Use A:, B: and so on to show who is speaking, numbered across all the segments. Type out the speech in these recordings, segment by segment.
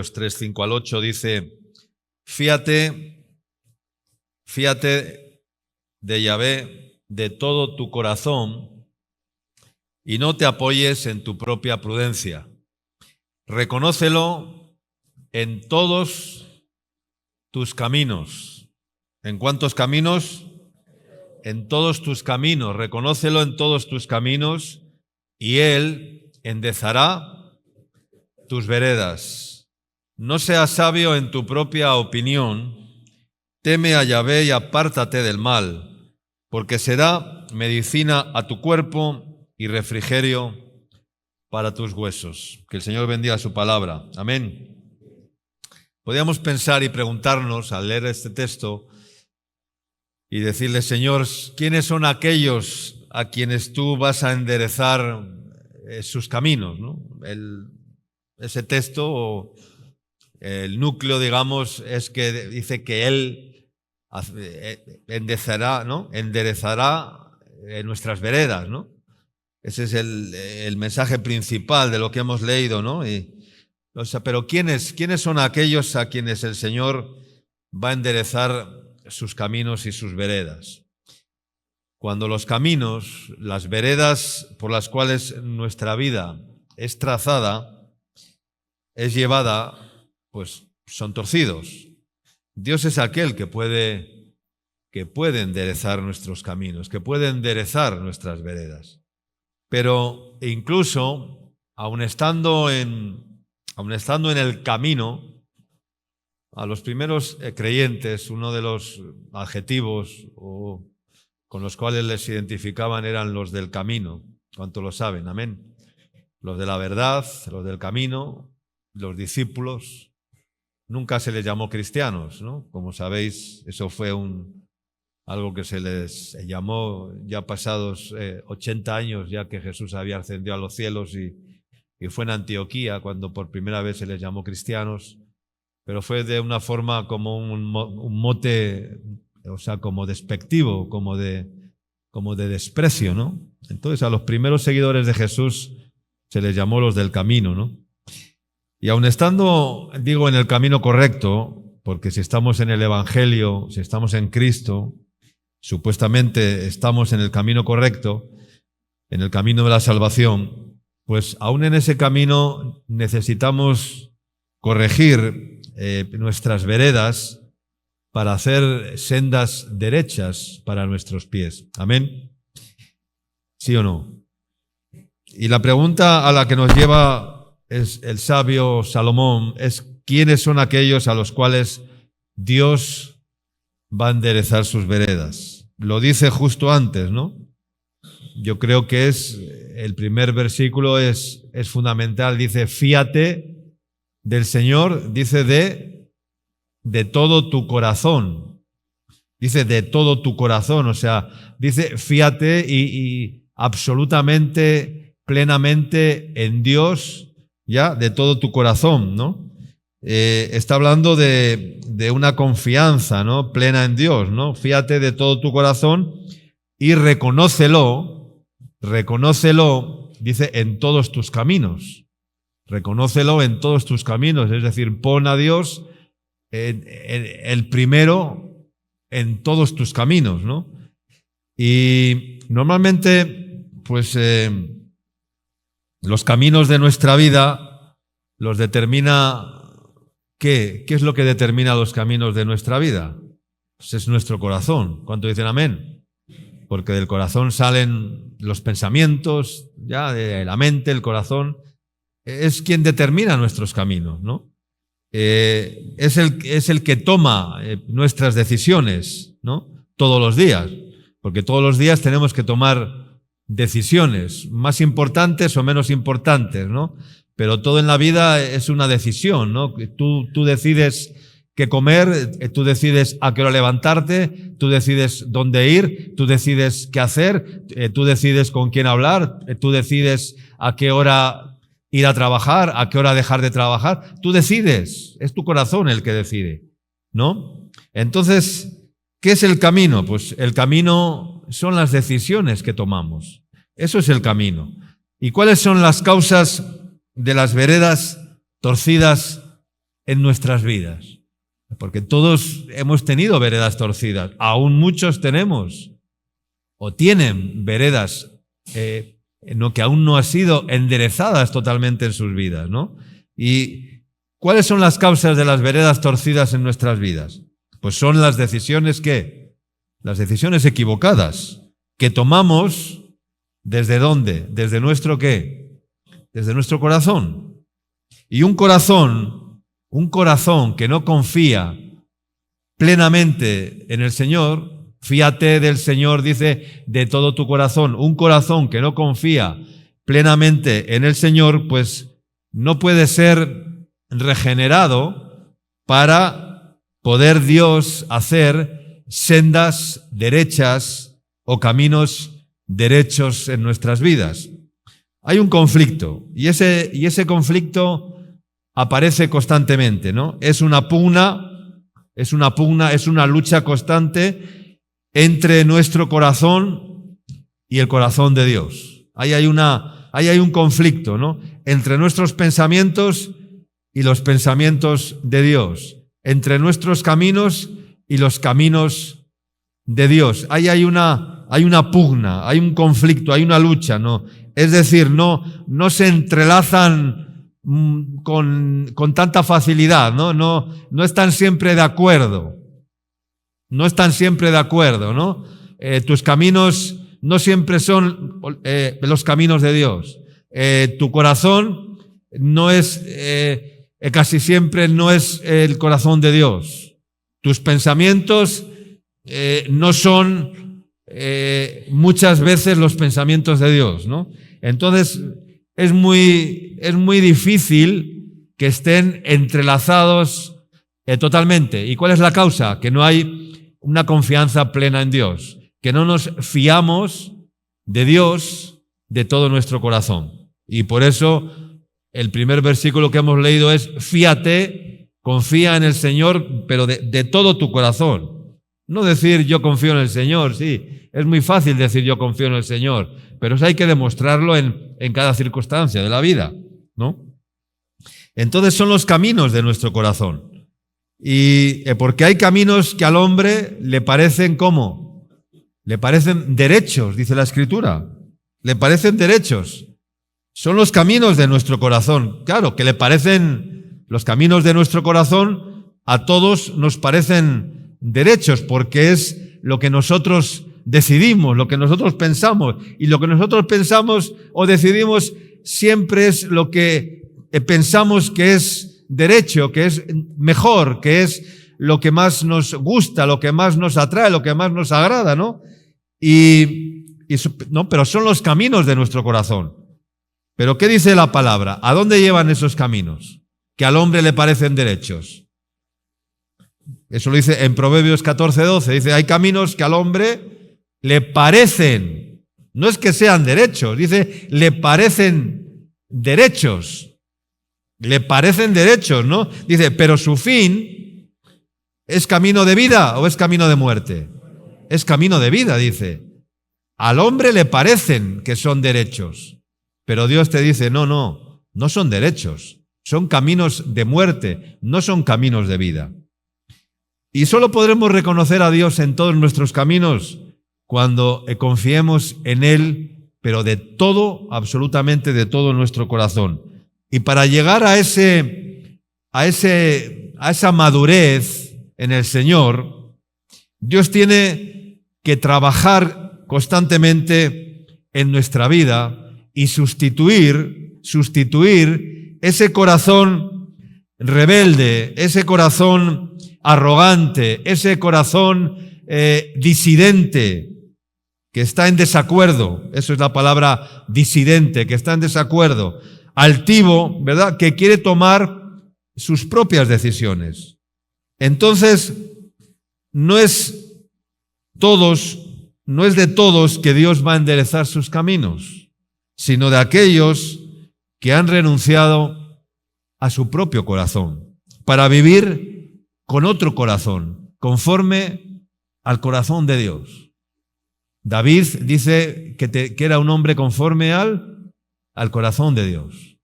A: Proverbios 3, 5 al 8 dice: fíate de Yahvé de todo tu corazón y no te apoyes en tu propia prudencia. Reconócelo en todos tus caminos. ¿En cuántos caminos? En todos tus caminos. Reconócelo en todos tus caminos y Él enderezará tus veredas. No seas sabio en tu propia opinión. Teme a Yahvé y apártate del mal, porque será medicina a tu cuerpo y refrigerio para tus huesos. Que el Señor bendiga su palabra. Amén. Podríamos pensar y preguntarnos al leer este texto y decirle: Señor, ¿quiénes son aquellos a quienes tú vas a enderezar sus caminos, ¿no? Ese texto, o el núcleo, digamos, es que dice que Él enderezará, ¿no? Enderezará nuestras veredas, ¿no? Ese es el mensaje principal de lo que hemos leído, ¿no? Pero ¿quiénes son aquellos a quienes el Señor va a enderezar sus caminos y sus veredas? Cuando los caminos, las veredas por las cuales nuestra vida es trazada, es llevada, pues son torcidos. Dios es aquel que puede enderezar nuestros caminos, que puede enderezar nuestras veredas. Pero incluso, aun estando en el camino, a los primeros creyentes, uno de los adjetivos con los cuales les identificaban eran los del camino. ¿Cuántos lo saben? Amén. Los de la verdad, los del camino, los discípulos. Nunca se les llamó cristianos, ¿no? Como sabéis, eso fue algo que se les llamó ya pasados 80 años, ya que Jesús había ascendido a los cielos, y fue en Antioquía cuando por primera vez se les llamó cristianos, pero fue de una forma como un mote, o sea, como despectivo, como de desprecio, ¿no? Entonces a los primeros seguidores de Jesús se les llamó los del camino, ¿no? Y aun estando, digo, en el camino correcto, porque si estamos en el Evangelio, si estamos en Cristo, supuestamente estamos en el camino correcto, en el camino de la salvación, pues aún en ese camino necesitamos corregir nuestras veredas para hacer sendas derechas para nuestros pies. ¿Amén? ¿Sí o no? Y la pregunta a la que nos lleva es el sabio Salomón es: ¿quiénes son aquellos a los cuales Dios va a enderezar sus veredas? Lo dice justo antes, ¿no? Yo creo que el primer versículo es fundamental. Dice: fíate del Señor, dice de todo tu corazón. Dice de todo tu corazón, o sea, dice fíate y absolutamente, plenamente en Dios, ya, de todo tu corazón, ¿no? Está hablando de una confianza, ¿no? Plena en Dios, ¿no? Fíate de todo tu corazón y reconócelo, dice, en todos tus caminos. Reconócelo en todos tus caminos, es decir, pon a Dios el primero en todos tus caminos, ¿no? Y normalmente, pues, los caminos de nuestra vida los determina. ¿Qué es lo que determina los caminos de nuestra vida? Pues es nuestro corazón. ¿Cuánto dicen amén? Porque del corazón salen los pensamientos, ya de la mente, el corazón es quien determina nuestros caminos, ¿no? Es el que toma nuestras decisiones, ¿no? Todos los días, porque todos los días tenemos que tomar decisiones, más importantes o menos importantes, ¿no? Pero todo en la vida es una decisión, ¿no? Tú decides qué comer, tú decides a qué hora levantarte, tú decides dónde ir, tú decides qué hacer, tú decides con quién hablar, tú decides a qué hora ir a trabajar, a qué hora dejar de trabajar. Tú decides, es tu corazón el que decide, ¿no? Entonces, ¿qué es el camino? Pues el camino son las decisiones que tomamos. Eso es el camino. ¿Y cuáles son las causas de las veredas torcidas en nuestras vidas. Porque todos hemos tenido veredas torcidas, aún muchos tenemos o tienen veredas que aún no han sido enderezadas totalmente en sus vidas, ¿no? ¿Y cuáles son las causas de las veredas torcidas en nuestras vidas? Pues son las decisiones las decisiones equivocadas que tomamos. ¿Desde dónde? ¿Desde nuestro qué? Desde nuestro corazón. Y un corazón que no confía plenamente en el Señor, fíate del Señor, dice, de todo tu corazón. Un corazón que no confía plenamente en el Señor, pues no puede ser regenerado para poder Dios hacer sendas derechas o caminos derechos en nuestras vidas. Hay un conflicto y ese conflicto aparece constantemente, ¿no? Es una lucha constante entre nuestro corazón y el corazón de Dios. Ahí hay un conflicto, ¿no? Entre nuestros pensamientos y los pensamientos de Dios, entre nuestros caminos y los caminos de Dios. Ahí hay una pugna, hay un conflicto, hay una lucha, ¿no? Es decir, no se entrelazan con tanta facilidad, no están siempre de acuerdo. No están siempre de acuerdo, ¿no? Tus caminos no siempre son los caminos de Dios. Tu corazón no es, casi siempre no es el corazón de Dios. Tus pensamientos no son muchas veces los pensamientos de Dios, ¿no? Entonces es muy difícil que estén entrelazados totalmente. ¿Y cuál es la causa? Que no hay una confianza plena en Dios, que no nos fiamos de Dios de todo nuestro corazón. Y por eso el primer versículo que hemos leído es: fíate, confía en el Señor, pero de todo tu corazón. No decir yo confío en el Señor, sí, es muy fácil decir yo confío en el Señor, pero eso hay que demostrarlo en cada circunstancia de la vida, ¿no? Entonces son los caminos de nuestro corazón. Y porque hay caminos que al hombre le parecen ¿cómo? Le parecen derechos, dice la Escritura. Le parecen derechos. Son los caminos de nuestro corazón. Claro, que le parecen los caminos de nuestro corazón, a todos nos parecen derechos, porque es lo que nosotros decidimos, lo que nosotros pensamos, y lo que nosotros pensamos o decidimos siempre es lo que pensamos que es derecho, que es mejor, que es lo que más nos gusta, lo que más nos atrae, lo que más nos agrada, ¿no? No, pero son los caminos de nuestro corazón. ¿Pero qué dice la palabra? ¿A dónde llevan esos caminos que al hombre le parecen derechos? Eso lo dice en Proverbios 14:12. Dice, hay caminos que al hombre le parecen, no es que sean derechos, dice, le parecen derechos. Le parecen derechos, ¿no? Dice, pero su fin ¿es camino de vida o es camino de muerte? Es camino de vida, dice. Al hombre le parecen que son derechos, pero Dios te dice, no son derechos, son caminos de muerte, no son caminos de vida. Y solo podremos reconocer a Dios en todos nuestros caminos cuando confiemos en Él, pero de todo, absolutamente de todo nuestro corazón. Y para llegar a esa madurez en el Señor, Dios tiene que trabajar constantemente en nuestra vida y sustituir ese corazón rebelde, ese corazón arrogante, ese corazón disidente, que está en desacuerdo. Eso es la palabra disidente, que está en desacuerdo. Altivo, ¿verdad? Que quiere tomar sus propias decisiones. Entonces, no es de todos que Dios va a enderezar sus caminos, sino de aquellos que han renunciado a su propio corazón para vivir con otro corazón, conforme al corazón de Dios. David dice que era un hombre conforme al corazón de Dios.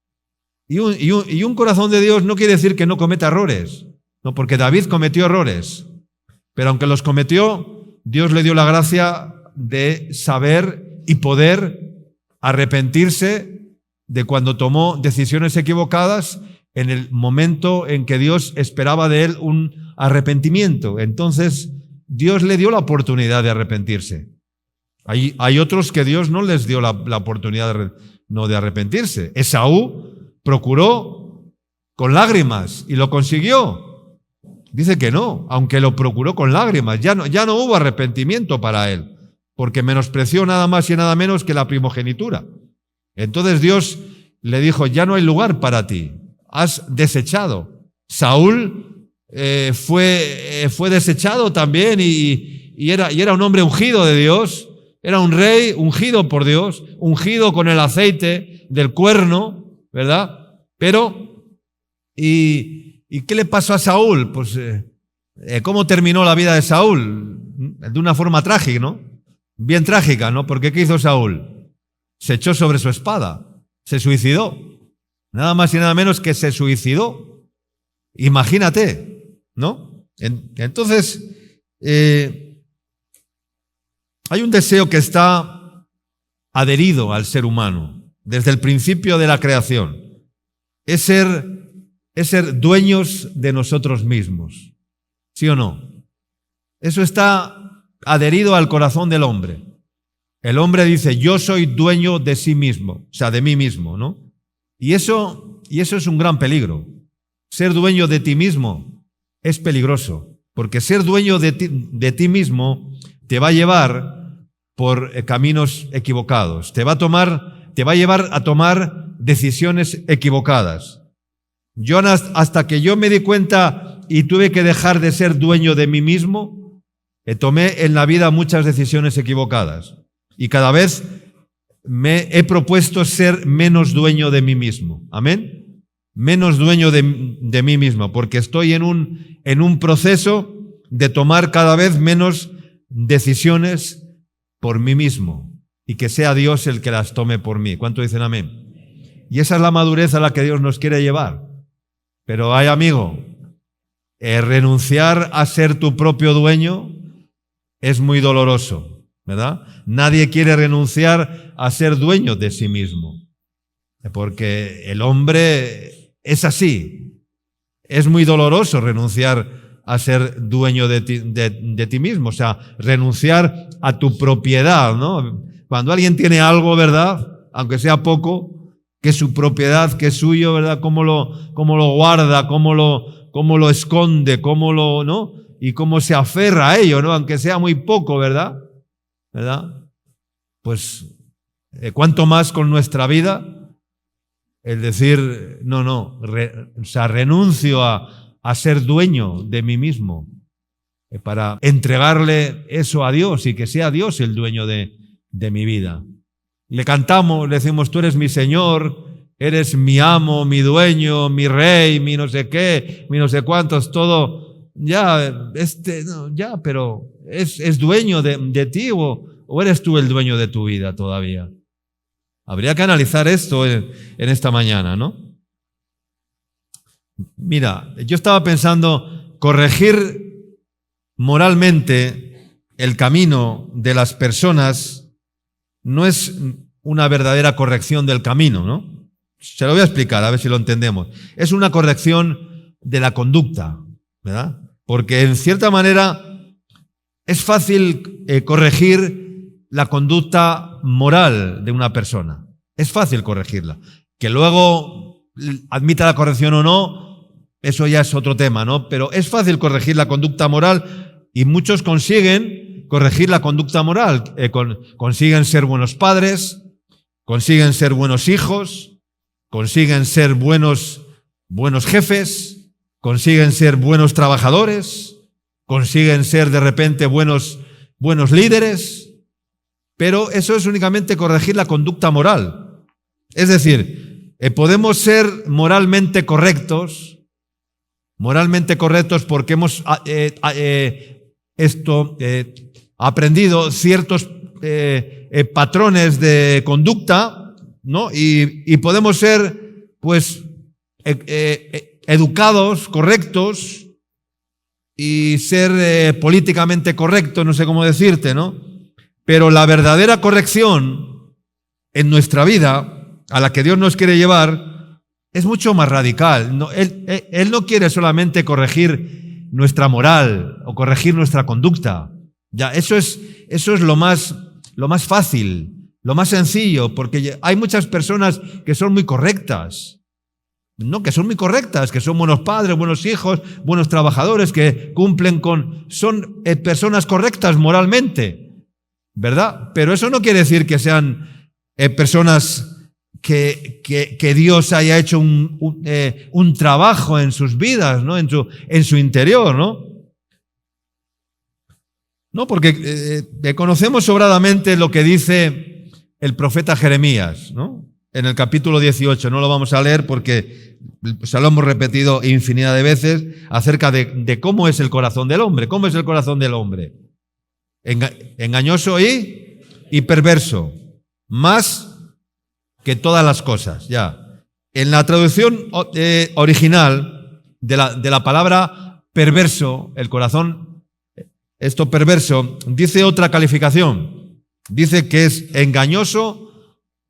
A: Y un corazón de Dios no quiere decir que no cometa errores, no, porque David cometió errores, pero aunque los cometió, Dios le dio la gracia de saber y poder arrepentirse de cuando tomó decisiones equivocadas en el momento en que Dios esperaba de él un arrepentimiento. Entonces, Dios le dio la oportunidad de arrepentirse. Hay otros que Dios no les dio la oportunidad de arrepentirse. Esaú procuró con lágrimas y lo consiguió. Dice que no, aunque lo procuró con lágrimas. Ya no hubo arrepentimiento para él, porque menospreció nada más y nada menos que la primogenitura. Entonces Dios le dijo, ya no hay lugar para ti, has desechado. Saúl fue desechado también y era un hombre ungido de Dios, era un rey ungido por Dios, ungido con el aceite del cuerno, ¿verdad? Pero, ¿y qué le pasó a Saúl? Pues, ¿cómo terminó la vida de Saúl? De una forma trágica, ¿no? Bien trágica, ¿no? Porque ¿qué hizo Saúl? Se echó sobre su espada, se suicidó. Nada más y nada menos que se suicidó. Imagínate, ¿no? Entonces, hay un deseo que está adherido al ser humano desde el principio de la creación. Es ser dueños de nosotros mismos. ¿Sí o no? Eso está adherido al corazón del hombre. El hombre dice, yo soy dueño de sí mismo, o sea, de mí mismo, ¿no? Y eso es un gran peligro. Ser dueño de ti mismo es peligroso, porque ser dueño de ti mismo te va a llevar por caminos equivocados, te va a llevar a tomar decisiones equivocadas. Yo hasta que yo me di cuenta y tuve que dejar de ser dueño de mí mismo, tomé en la vida muchas decisiones equivocadas. Y cada vez me he propuesto ser menos dueño de mí mismo. ¿Amén? Menos dueño de mí mismo, porque estoy en un proceso de tomar cada vez menos decisiones por mí mismo y que sea Dios el que las tome por mí. ¿Cuánto dicen amén? Y esa es la madurez a la que Dios nos quiere llevar. Pero ay, amigo, renunciar a ser tu propio dueño es muy doloroso, ¿verdad? Nadie quiere renunciar a ser dueño de sí mismo, porque el hombre es así. Es muy doloroso renunciar a ser dueño de ti mismo, o sea, renunciar a tu propiedad, ¿no? Cuando alguien tiene algo, ¿verdad? Aunque sea poco, que es su propiedad, que es suyo, ¿verdad? Cómo lo guarda, cómo lo esconde, ¿no? Y cómo se aferra a ello, ¿no? Aunque sea muy poco, ¿verdad? Pues, ¿cuánto más con nuestra vida? El decir, o sea, renuncio a ser dueño de mí mismo para entregarle eso a Dios y que sea Dios el dueño de mi vida. Le cantamos, le decimos, tú eres mi Señor, eres mi amo, mi dueño, mi rey, mi no sé qué, mi no sé cuántos, todo. Pero ¿es dueño de ti o eres tú el dueño de tu vida todavía? Habría que analizar esto en esta mañana, ¿no? Mira, yo estaba pensando, corregir moralmente el camino de las personas no es una verdadera corrección del camino, ¿no? Se lo voy a explicar, a ver si lo entendemos. Es una corrección de la conducta, ¿verdad? Porque en cierta manera es fácil corregir la conducta moral de una persona. Es fácil corregirla. Que luego admita la corrección o no, eso ya es otro tema, ¿no? Pero es fácil corregir la conducta moral y muchos consiguen corregir la conducta moral. Consiguen ser buenos padres, consiguen ser buenos hijos, consiguen ser buenos jefes, consiguen ser buenos trabajadores, consiguen ser de repente buenos líderes, pero eso es únicamente corregir la conducta moral. Es decir, podemos ser moralmente correctos porque hemos aprendido ciertos patrones de conducta, ¿no? Y podemos ser, pues, educados, correctos, y ser políticamente correcto, no sé cómo decirte, ¿no? Pero la verdadera corrección en nuestra vida, a la que Dios nos quiere llevar, es mucho más radical. No, él no quiere solamente corregir nuestra moral o corregir nuestra conducta. Ya, eso es lo más fácil, lo más sencillo, porque hay muchas personas que son muy correctas. No, que son muy correctas, que son buenos padres, buenos hijos, buenos trabajadores, que cumplen son personas correctas moralmente, ¿verdad? Pero eso no quiere decir que sean personas que Dios haya hecho un trabajo en sus vidas, ¿no? En su interior, ¿no? No, porque conocemos sobradamente lo que dice el profeta Jeremías, ¿no? En el capítulo 18, no lo vamos a leer porque se lo hemos repetido infinidad de veces, acerca de cómo es el corazón del hombre. ¿Cómo es el corazón del hombre? Engañoso y perverso, más que todas las cosas. Ya. En la traducción original de la palabra perverso, el corazón, esto perverso, dice otra calificación. Dice que es engañoso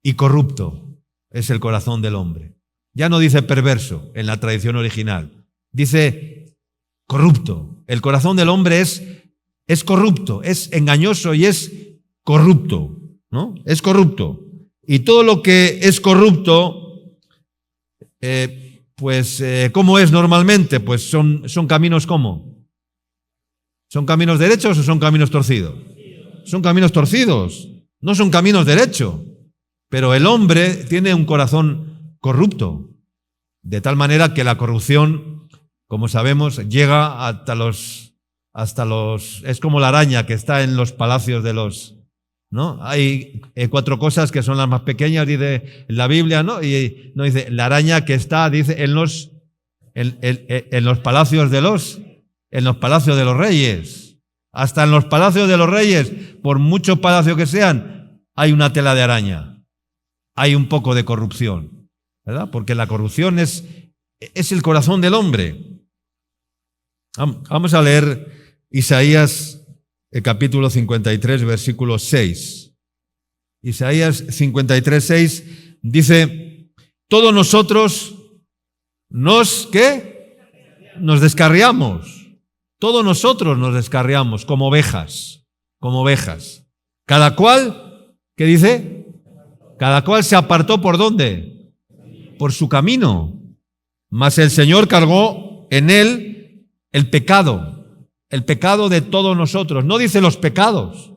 A: y corrupto. Es el corazón del hombre. Ya no dice perverso en la tradición original. Dice corrupto. El corazón del hombre es corrupto, es engañoso y es corrupto, ¿no? Es corrupto. Y todo lo que es corrupto, ¿cómo es normalmente? Pues son caminos ¿cómo? ¿Son caminos derechos o son caminos torcidos? Son caminos torcidos, no son caminos derechos. Pero el hombre tiene un corazón corrupto, de tal manera que la corrupción, como sabemos, llega hasta los, es como la araña que está en los palacios de los, ¿no? Hay 4 cosas que son las más pequeñas, dice la Biblia, ¿no? Y no dice, la araña que está, dice, en los palacios de los reyes. Hasta en los palacios de los reyes, por mucho palacio que sean, hay una tela de araña. Hay un poco de corrupción, ¿verdad? Porque la corrupción es el corazón del hombre. Vamos a leer Isaías, el capítulo 53, versículo 6. Isaías 53, 6 dice, todos nosotros ¿qué? Nos descarriamos. Todos nosotros nos descarriamos como ovejas. Cada cual, ¿qué dice? Cada cual se apartó ¿por dónde? Por su camino. Mas el Señor cargó en él el pecado de todos nosotros. No dice los pecados.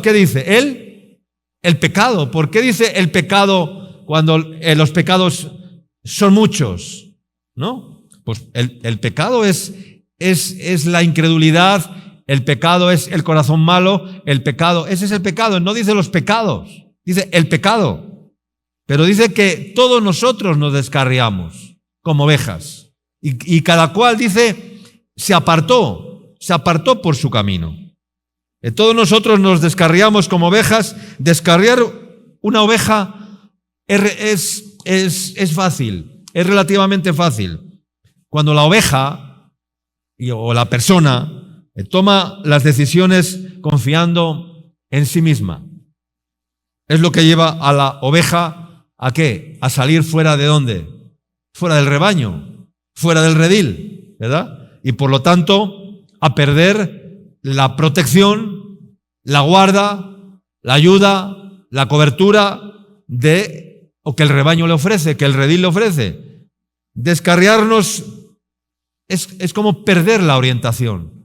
A: ¿Qué dice? Él, el pecado. ¿Por qué dice el pecado cuando los pecados son muchos? ¿No? Pues el pecado es la incredulidad. El pecado es el corazón malo, ese es el pecado, no dice los pecados, dice el pecado. Pero dice que todos nosotros nos descarriamos como ovejas. Y cada cual, dice, se apartó por su camino. Todos nosotros nos descarriamos como ovejas. Descarriar una oveja es fácil, es relativamente fácil. Cuando la oveja o la persona toma las decisiones confiando en sí misma. Es lo que lleva a la oveja ¿a qué? A salir fuera de ¿dónde? Fuera del rebaño, fuera del redil, ¿verdad? Y por lo tanto a perder la protección, la guarda, la ayuda, la cobertura o que el rebaño le ofrece, que el redil le ofrece. Descarriarnos es como perder la orientación.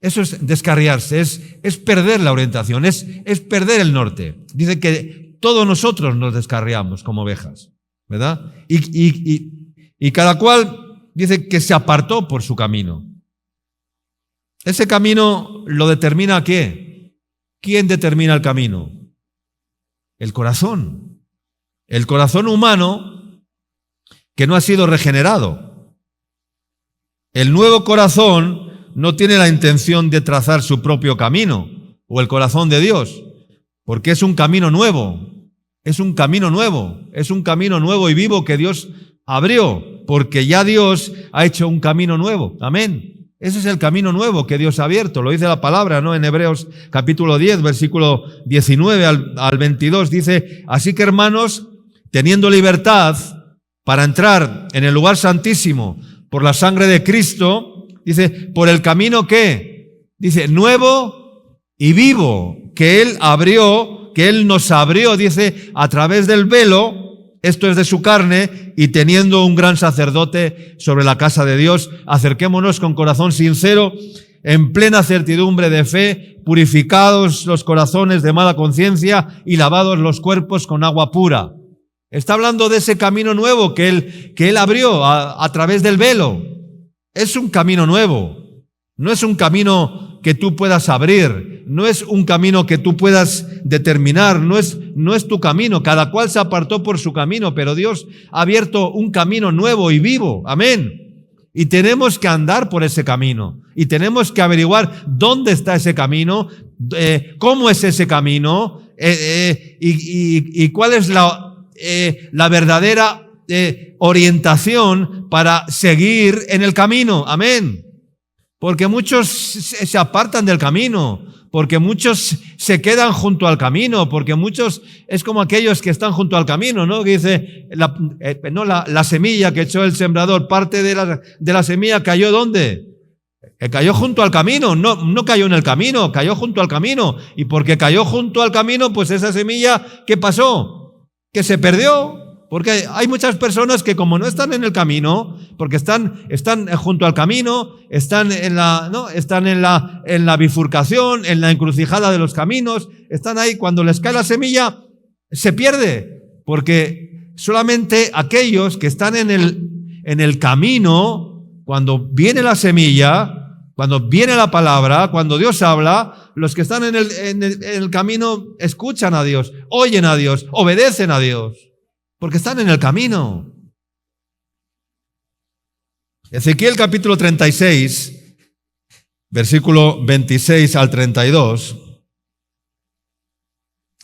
A: Eso es descarriarse, es perder la orientación, es perder el norte. Dice que todos nosotros nos descarriamos como ovejas, ¿verdad? Y cada cual dice que se apartó por su camino. Ese camino lo determina ¿qué? ¿Quién determina el camino? El corazón. El corazón humano que no ha sido regenerado. El nuevo corazón no tiene la intención de trazar su propio camino, o el corazón de Dios, porque es un camino nuevo. es un camino nuevo y vivo que Dios abrió, porque ya Dios ha hecho un camino nuevo. Amén. Ese es el camino nuevo que Dios ha abierto. Lo dice la palabra, ¿no? En Hebreos capítulo 10, versículo 19 al 22, dice: así que, hermanos, teniendo libertad para entrar en el lugar santísimo por la sangre de Cristo, dice, por el camino que, dice, nuevo y vivo, que Él abrió, que Él nos abrió, dice, a través del velo, esto es de su carne, y teniendo un gran sacerdote sobre la casa de Dios, acerquémonos con corazón sincero, en plena certidumbre de fe, purificados los corazones de mala conciencia y lavados los cuerpos con agua pura. Está hablando de ese camino nuevo que Él abrió a través del velo. Es un camino nuevo. No es un camino que tú puedas abrir. No es un camino que tú puedas determinar. No es tu camino. Cada cual se apartó por su camino, pero Dios ha abierto un camino nuevo y vivo. Amén. Y tenemos que andar por ese camino. Y tenemos que averiguar dónde está ese camino, cómo es ese camino, y cuál es la verdadera orientación para seguir en el camino. Amén. Porque muchos se apartan del camino, porque muchos se quedan junto al camino, porque muchos es como aquellos que están junto al camino, ¿no? Que dice, la semilla que echó el sembrador, parte de la semilla cayó ¿dónde? Cayó junto al camino, no cayó en el camino, cayó junto al camino. Y porque cayó junto al camino, pues esa semilla, ¿qué pasó? Que se perdió. Porque hay muchas personas que, como no están en el camino, porque están junto al camino, están en la bifurcación, en la encrucijada de los caminos, están ahí, cuando les cae la semilla, se pierde. Porque solamente aquellos que están en el camino, cuando viene la semilla, cuando viene la palabra, cuando Dios habla, los que están en el camino escuchan a Dios, oyen a Dios, obedecen a Dios. Porque están en el camino. Ezequiel capítulo 36, versículo 26 al 32.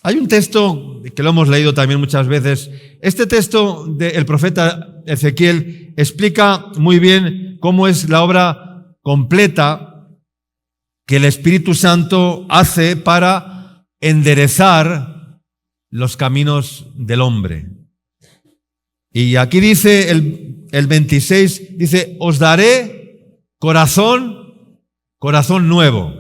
A: Hay un texto que lo hemos leído también muchas veces. Este texto del profeta Ezequiel explica muy bien cómo es la obra completa que el Espíritu Santo hace para enderezar los caminos del hombre. Y aquí dice el 26, dice, os daré corazón nuevo,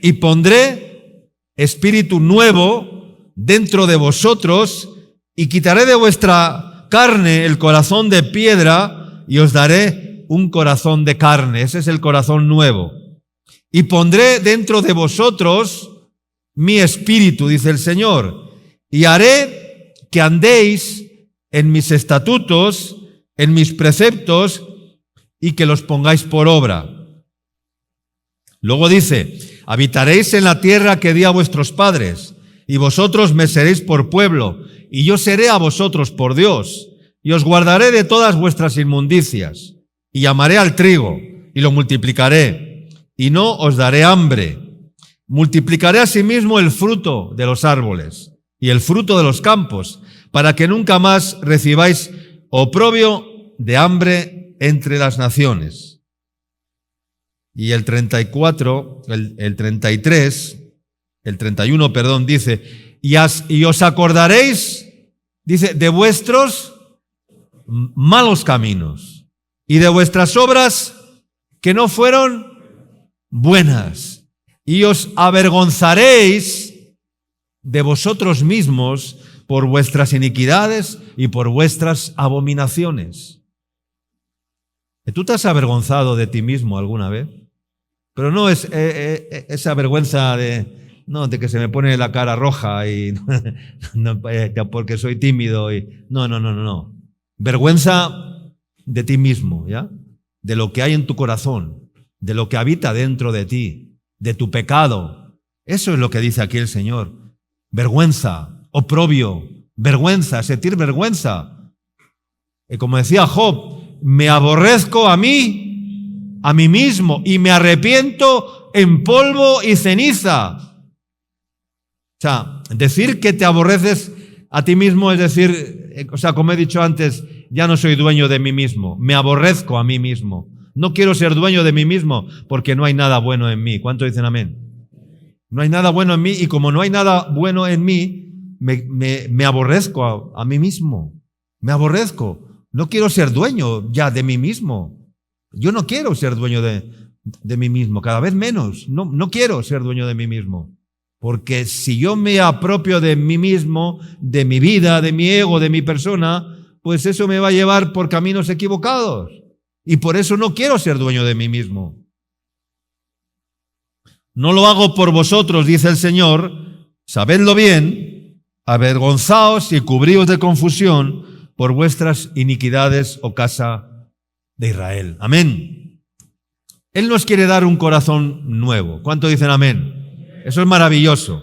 A: y pondré espíritu nuevo dentro de vosotros, y quitaré de vuestra carne el corazón de piedra, y os daré un corazón de carne. Ese es el corazón nuevo. Y pondré dentro de vosotros mi espíritu, dice el Señor, y haré que andéis en mis estatutos, en mis preceptos, y que los pongáis por obra. Luego dice, habitaréis en la tierra que di a vuestros padres, y vosotros me seréis por pueblo, y yo seré a vosotros por Dios, y os guardaré de todas vuestras inmundicias, y llamaré al trigo, y lo multiplicaré, y no os daré hambre. Multiplicaré asimismo el fruto de los árboles, y el fruto de los campos, para que nunca más recibáis oprobio de hambre entre las naciones. Y el 34, el 33, el 31, perdón, dice, y os acordaréis, dice, de vuestros malos caminos y de vuestras obras que no fueron buenas, y os avergonzaréis de vosotros mismos por vuestras iniquidades y por vuestras abominaciones. ¿Tú te has avergonzado de ti mismo alguna vez? Pero no es esa vergüenza de que se me pone la cara roja y porque soy tímido. No. Vergüenza de ti mismo, ¿ya? De lo que hay en tu corazón, de lo que habita dentro de ti, de tu pecado. Eso es lo que dice aquí el Señor. Vergüenza. Oprobio, vergüenza, sentir vergüenza. Y como decía Job, me aborrezco a mí mismo, y me arrepiento en polvo y ceniza. O sea, decir que te aborreces a ti mismo, es decir, como he dicho antes, ya no soy dueño de mí mismo, me aborrezco a mí mismo. No quiero ser dueño de mí mismo porque no hay nada bueno en mí. ¿Cuánto dicen amén? No hay nada bueno en mí y como no hay nada bueno en mí, me aborrezco a mí mismo. Me aborrezco. No quiero ser dueño ya de mí mismo. Yo no quiero ser dueño de mí mismo, cada vez menos. No quiero ser dueño de mí mismo. Porque si yo me apropio de mí mismo, de mi vida, de mi ego, de mi persona, pues eso me va a llevar por caminos equivocados. Y por eso no quiero ser dueño de mí mismo. No lo hago por vosotros, dice el Señor, sabedlo bien, avergonzaos y cubríos de confusión por vuestras iniquidades, oh casa de Israel. Amén. Él nos quiere dar un corazón nuevo. ¿Cuánto dicen amén? Eso es maravilloso.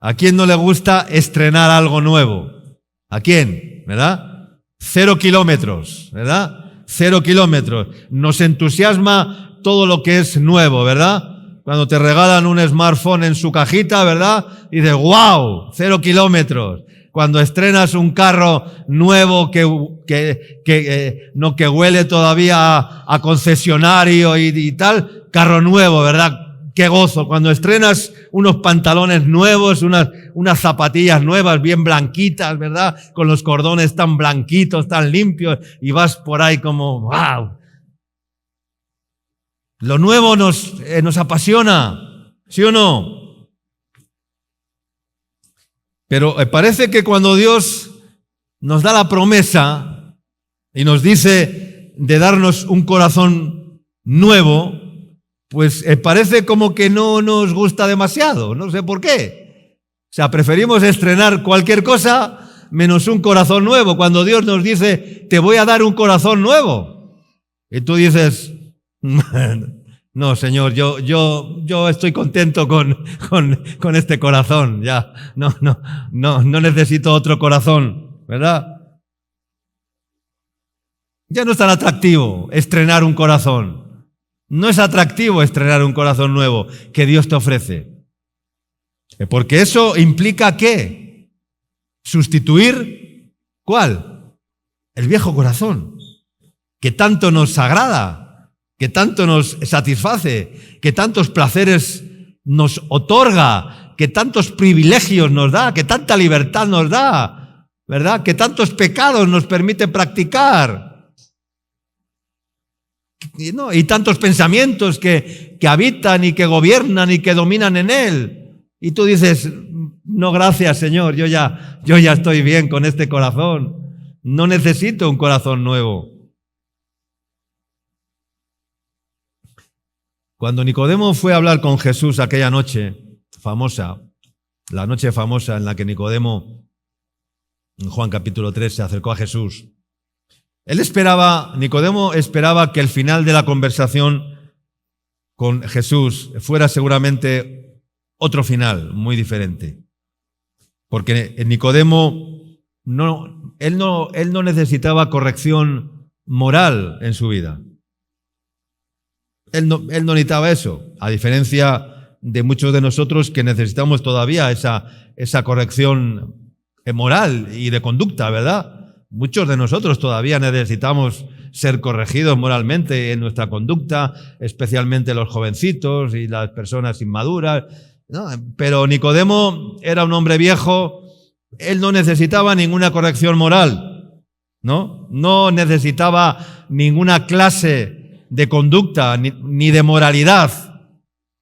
A: ¿A quién no le gusta estrenar algo nuevo? ¿A quién? ¿Verdad? 0 kilómetros, ¿verdad? 0 kilómetros. Nos entusiasma todo lo que es nuevo, ¿verdad? Cuando te regalan un smartphone en su cajita, ¿verdad? Y dices, ¡wow! 0 kilómetros. Cuando estrenas un carro nuevo que huele todavía a concesionario y tal, carro nuevo, ¿verdad? ¡Qué gozo! Cuando estrenas unos pantalones nuevos, unas zapatillas nuevas, bien blanquitas, ¿verdad? Con los cordones tan blanquitos, tan limpios, y vas por ahí como, ¡wow! Lo nuevo nos apasiona, ¿sí o no? Pero parece que cuando Dios nos da la promesa y nos dice de darnos un corazón nuevo, pues parece como que no nos gusta demasiado, no sé por qué. O sea, preferimos estrenar cualquier cosa menos un corazón nuevo. Cuando Dios nos dice, te voy a dar un corazón nuevo. Y tú dices, no, Señor, yo estoy contento con este corazón, ya, no necesito otro corazón, ¿verdad? Ya no es tan atractivo estrenar un corazón. No es atractivo estrenar un corazón nuevo que Dios te ofrece. Porque eso implica ¿qué? Sustituir, ¿cuál? El viejo corazón, que tanto nos agrada, que tanto nos satisface, que tantos placeres nos otorga, que tantos privilegios nos da, que tanta libertad nos da, ¿verdad? Que tantos pecados nos permite practicar. Y tantos pensamientos que habitan y que gobiernan y que dominan en él. Y tú dices, no, gracias, Señor, yo ya estoy bien con este corazón. No necesito un corazón nuevo. Cuando Nicodemo fue a hablar con Jesús aquella noche famosa, la noche famosa en la que Nicodemo, en Juan capítulo 3, se acercó a Jesús, Nicodemo esperaba que el final de la conversación con Jesús fuera seguramente otro final muy diferente. Porque Nicodemo él no necesitaba corrección moral en su vida. Él no necesitaba eso, a diferencia de muchos de nosotros que necesitamos todavía esa corrección moral y de conducta, ¿verdad? Muchos de nosotros todavía necesitamos ser corregidos moralmente en nuestra conducta, especialmente los jovencitos y las personas inmaduras, ¿no? Pero Nicodemo era un hombre viejo, él no necesitaba ninguna corrección moral, ¿no? No necesitaba ninguna clase de conducta, ni de moralidad.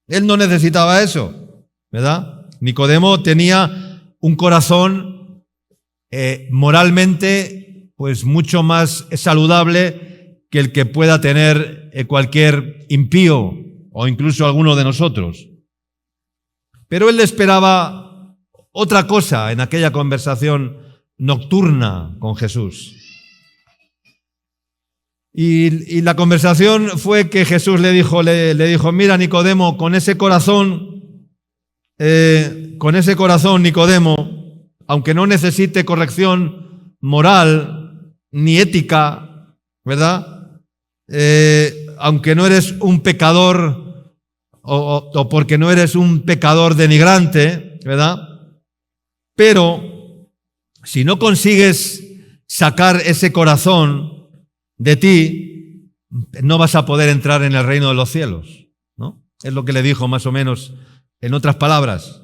A: Él no necesitaba eso, ¿verdad? Nicodemo tenía un corazón moralmente pues mucho más saludable que el que pueda tener cualquier impío o incluso alguno de nosotros. Pero él esperaba otra cosa en aquella conversación nocturna con Jesús. Y la conversación fue que Jesús le dijo, mira, Nicodemo, con ese corazón, Nicodemo, aunque no necesite corrección moral ni ética, ¿verdad? Aunque no eres un pecador o porque no eres un pecador denigrante, ¿verdad? Pero si no consigues sacar ese corazón de ti, no vas a poder entrar en el reino de los cielos, ¿no? Es lo que le dijo más o menos en otras palabras.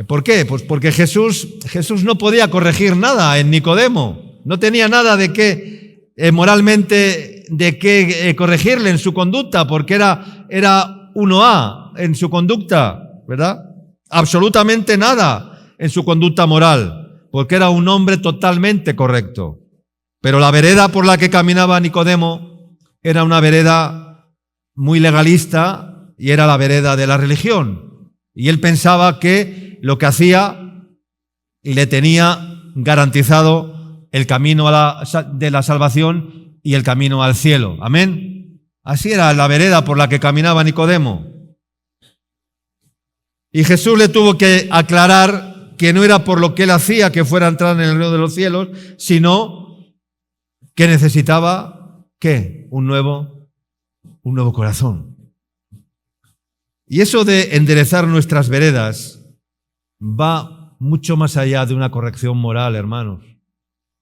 A: ¿Por qué? Pues porque Jesús no podía corregir nada en Nicodemo. No tenía nada de qué, moralmente, de qué corregirle en su conducta, porque era 1A en su conducta, ¿verdad? Absolutamente nada en su conducta moral, porque era un hombre totalmente correcto. Pero la vereda por la que caminaba Nicodemo era una vereda muy legalista y era la vereda de la religión. Y él pensaba que lo que hacía le tenía garantizado el camino de la salvación y el camino al cielo. Amén. Así era la vereda por la que caminaba Nicodemo. Y Jesús le tuvo que aclarar que no era por lo que él hacía que fuera a entrar en el reino de los cielos, sino que necesitaba, ¿qué? Un nuevo corazón. Y eso de enderezar nuestras veredas va mucho más allá de una corrección moral, hermanos,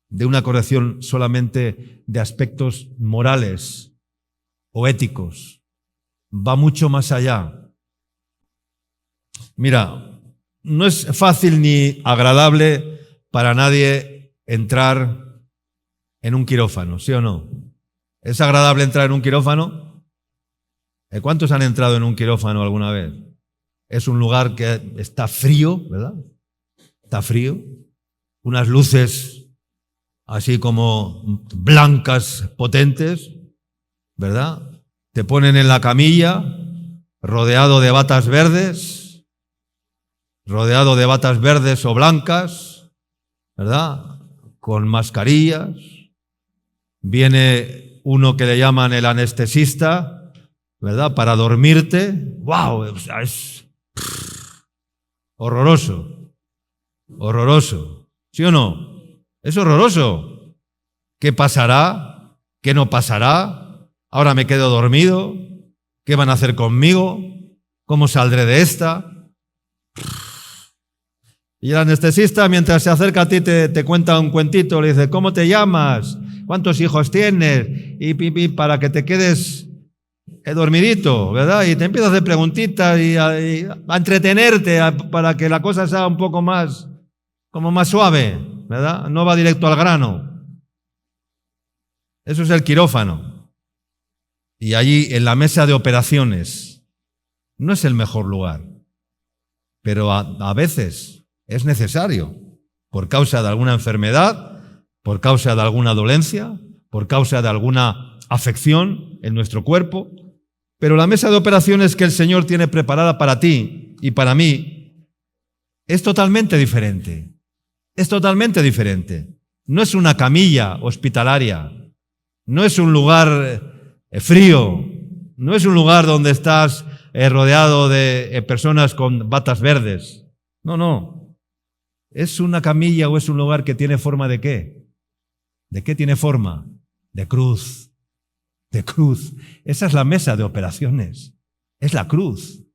A: de una corrección solamente de aspectos morales o éticos. Va mucho más allá. Mira, no es fácil ni agradable para nadie entrar en un quirófano, ¿sí o no? ¿Es agradable entrar en un quirófano? ¿Cuántos han entrado en un quirófano alguna vez? Es un lugar que está frío, ¿verdad? Está frío. Unas luces así como blancas, potentes, ¿verdad? Te ponen en la camilla, rodeado de batas verdes o blancas, ¿verdad? Con mascarillas. Viene uno que le llaman el anestesista, ¿verdad? Para dormirte. ¡Wow! O sea, es horroroso. Horroroso. ¿Sí o no? Es horroroso. ¿Qué pasará? ¿Qué no pasará? Ahora me quedo dormido. ¿Qué van a hacer conmigo? ¿Cómo saldré de esta? Y el anestesista, mientras se acerca a ti, te cuenta un cuentito, le dice, ¿cómo te llamas? ¿Cuántos hijos tienes? Y para que te quedes dormidito, ¿verdad? Y te empieza a hacer preguntitas y a entretenerte para que la cosa sea un poco más, como más suave, ¿verdad? No va directo al grano. Eso es el quirófano. Y allí, en la mesa de operaciones, no es el mejor lugar, pero a veces es necesario, por causa de alguna enfermedad, por causa de alguna dolencia, por causa de alguna afección en nuestro cuerpo. Pero la mesa de operaciones que el Señor tiene preparada para ti y para mí es totalmente diferente. Es totalmente diferente. No es una camilla hospitalaria, no es un lugar frío, no es un lugar donde estás rodeado de personas con batas verdes. No, no. ¿Es una camilla o es un lugar que tiene forma de qué? ¿De qué tiene forma? De cruz. De cruz. Esa es la mesa de operaciones. Es la cruz.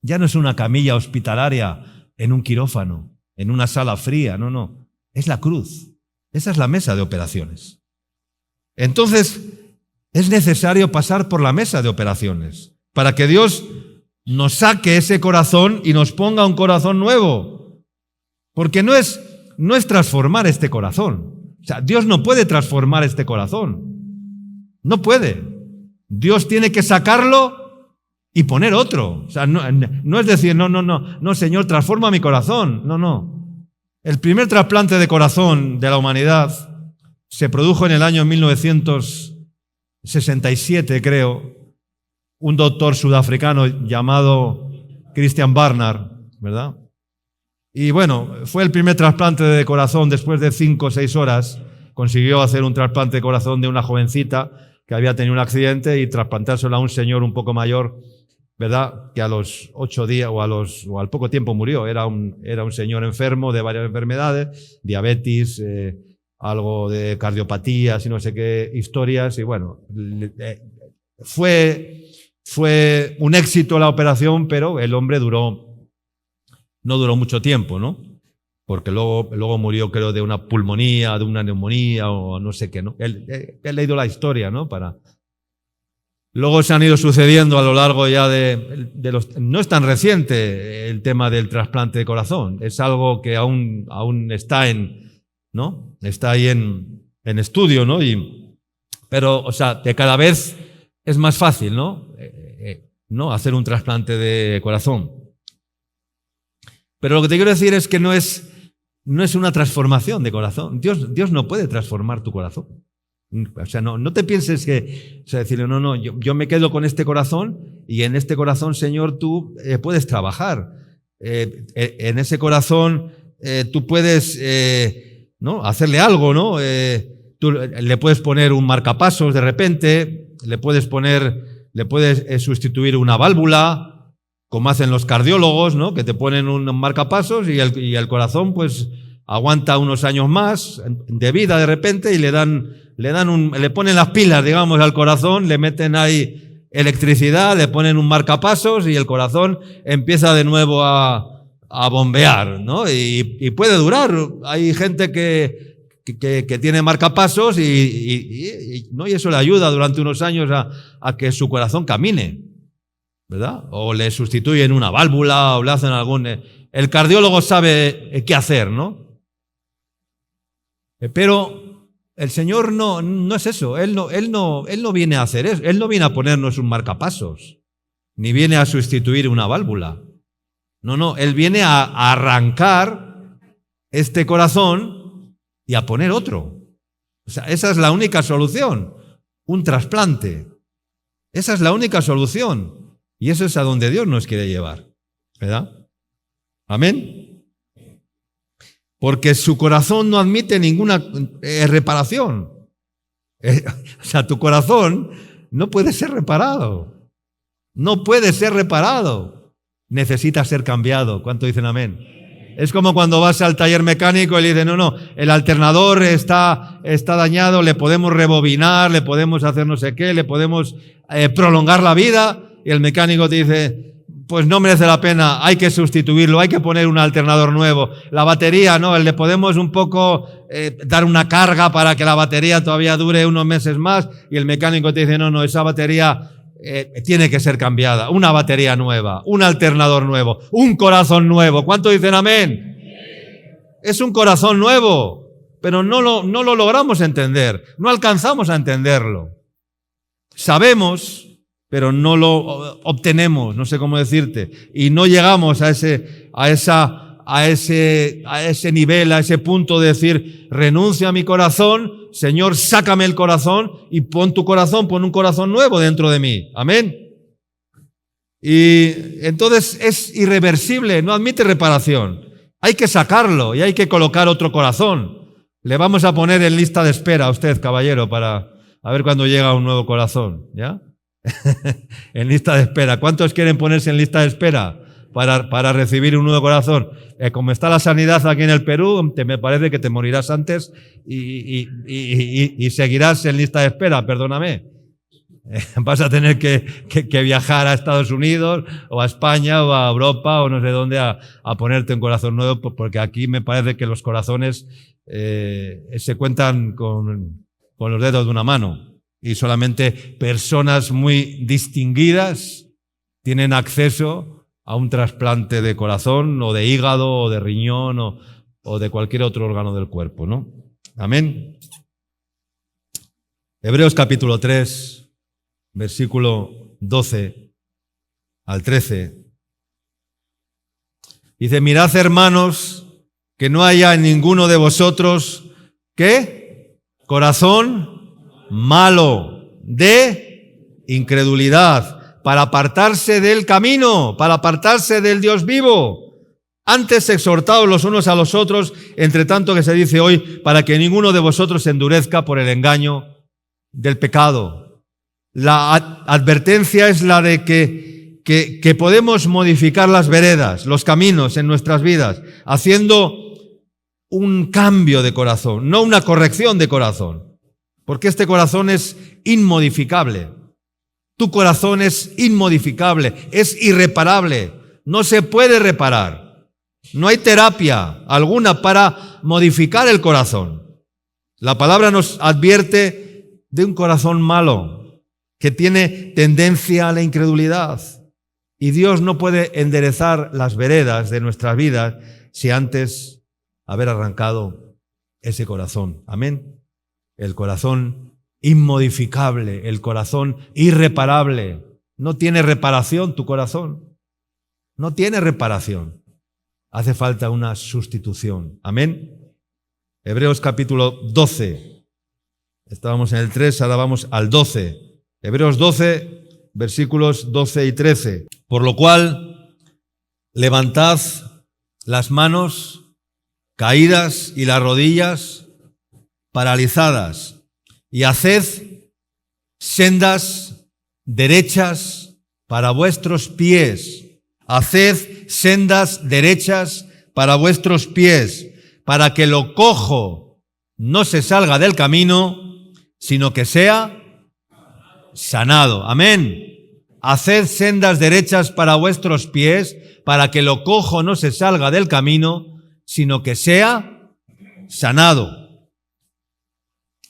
A: Ya no es una camilla hospitalaria en un quirófano, en una sala fría. No, no. Es la cruz. Esa es la mesa de operaciones. Entonces, es necesario pasar por la mesa de operaciones para que Dios nos saque ese corazón y nos ponga un corazón nuevo. Porque no es transformar este corazón. O sea, Dios no puede transformar este corazón. No puede. Dios tiene que sacarlo y poner otro. O sea, no es decir, no, Señor, transforma mi corazón. No. El primer trasplante de corazón de la humanidad se produjo en el año 1967, creo. Un doctor sudafricano llamado Christian Barnard, ¿verdad? Y bueno, fue el primer trasplante de corazón después de 5 o 6 horas. Consiguió hacer un trasplante de corazón de una jovencita que había tenido un accidente y trasplantárselo a un señor un poco mayor, ¿verdad? Que a los 8 días o al poco tiempo murió. Era un señor enfermo de varias enfermedades, diabetes, algo de cardiopatías y no sé qué historias. Y bueno, fue un éxito la operación, pero el hombre no duró mucho tiempo, ¿no? porque luego murió, creo, de una pulmonía, de una neumonía o no sé qué, ¿no? He leído la historia, ¿no? Luego se han ido sucediendo a lo largo ya de los... No es tan reciente el tema del trasplante de corazón, es algo que aún está ¿no? Está ahí en estudio, ¿no? Pero, o sea, que cada vez es más fácil, ¿no? ¿No? Hacer un trasplante de corazón. Pero lo que te quiero decir es que no es una transformación de corazón. Dios no puede transformar tu corazón. O sea, no te pienses que, o sea, decirle, no, yo me quedo con este corazón y en este corazón, Señor, tú puedes trabajar. En ese corazón tú puedes, ¿no? Hacerle algo, ¿no? Tú le puedes poner un marcapasos de repente, le puedes sustituir una válvula, como hacen los cardiólogos, ¿no? Que te ponen un marcapasos y el corazón, pues, aguanta unos años más de vida de repente y le ponen las pilas, digamos, al corazón, le meten ahí electricidad, le ponen un marcapasos y el corazón empieza de nuevo a bombear, ¿no? Y puede durar. Hay gente que tiene marcapasos ¿no? Y eso le ayuda durante unos años a que su corazón camine, ¿verdad? O le sustituyen una válvula o le hacen el cardiólogo sabe qué hacer, ¿no? Pero el Señor no es eso. Él no viene a hacer eso. Él no viene a ponernos un marcapasos, ni viene a sustituir una válvula. No, Él viene a arrancar este corazón y a poner otro. O sea, esa es la única solución. Un trasplante. Esa es la única solución. Y eso es a donde Dios nos quiere llevar, ¿verdad? Amén. Porque su corazón no admite ninguna reparación. O sea, tu corazón no puede ser reparado. No puede ser reparado. Necesita ser cambiado. ¿Cuánto dicen amén? Es como cuando vas al taller mecánico y le dicen, no, el alternador está dañado, le podemos rebobinar, le podemos hacer no sé qué, le podemos prolongar la vida. Y el mecánico te dice, pues no merece la pena, hay que sustituirlo, hay que poner un alternador nuevo. La batería, no, le podemos un poco dar una carga para que la batería todavía dure unos meses más. Y el mecánico te dice, no, esa batería tiene que ser cambiada. Una batería nueva, un alternador nuevo, un corazón nuevo. ¿Cuánto dicen amén? Es un corazón nuevo, pero no lo logramos entender, no alcanzamos a entenderlo. Sabemos, pero no lo obtenemos, no sé cómo decirte, y no llegamos a ese nivel, a ese punto de decir, renuncia a mi corazón, Señor, sácame el corazón y pon un corazón nuevo dentro de mí. Amén. Y entonces es irreversible, no admite reparación. Hay que sacarlo y hay que colocar otro corazón. Le vamos a poner en lista de espera a usted, caballero, para a ver cuándo llega un nuevo corazón, ¿ya? En lista de espera. ¿Cuántos quieren ponerse en lista de espera para recibir un nuevo corazón? Como está la sanidad aquí en el Perú, me parece que te morirás antes y seguirás en lista de espera, perdóname. Vas a tener que viajar a Estados Unidos o a España o a Europa o no sé dónde a ponerte un corazón nuevo, porque aquí me parece que los corazones se cuentan con los dedos de una mano. Y solamente personas muy distinguidas tienen acceso a un trasplante de corazón o de hígado o de riñón o de cualquier otro órgano del cuerpo, ¿no? Amén. Hebreos capítulo 3, versículo 12 al 13. Dice, mirad, hermanos, que no haya en ninguno de vosotros, ¿qué? Corazón malo de incredulidad, para apartarse del camino, para apartarse del Dios vivo. Antes exhortaos los unos a los otros, entre tanto que se dice hoy, para que ninguno de vosotros se endurezca por el engaño del pecado. La advertencia es la de que podemos modificar las veredas, los caminos en nuestras vidas, haciendo un cambio de corazón, no una corrección de corazón. Porque este corazón es inmodificable. Tu corazón es inmodificable, es irreparable, no se puede reparar. No hay terapia alguna para modificar el corazón. La palabra nos advierte de un corazón malo, que tiene tendencia a la incredulidad. Y Dios no puede enderezar las veredas de nuestras vidas si antes haber arrancado ese corazón. Amén. El corazón inmodificable, el corazón irreparable. No tiene reparación tu corazón. No tiene reparación. Hace falta una sustitución. Amén. Hebreos capítulo 12. Estábamos en el 3, ahora vamos al 12. Hebreos 12, versículos 12 y 13. Por lo cual, levantad las manos caídas y las rodillas paralizadas y haced sendas derechas para vuestros pies. Haced sendas derechas para vuestros pies, para que lo cojo no se salga del camino, sino que sea sanado. Amén. Haced sendas derechas para vuestros pies, para que lo cojo no se salga del camino, sino que sea sanado.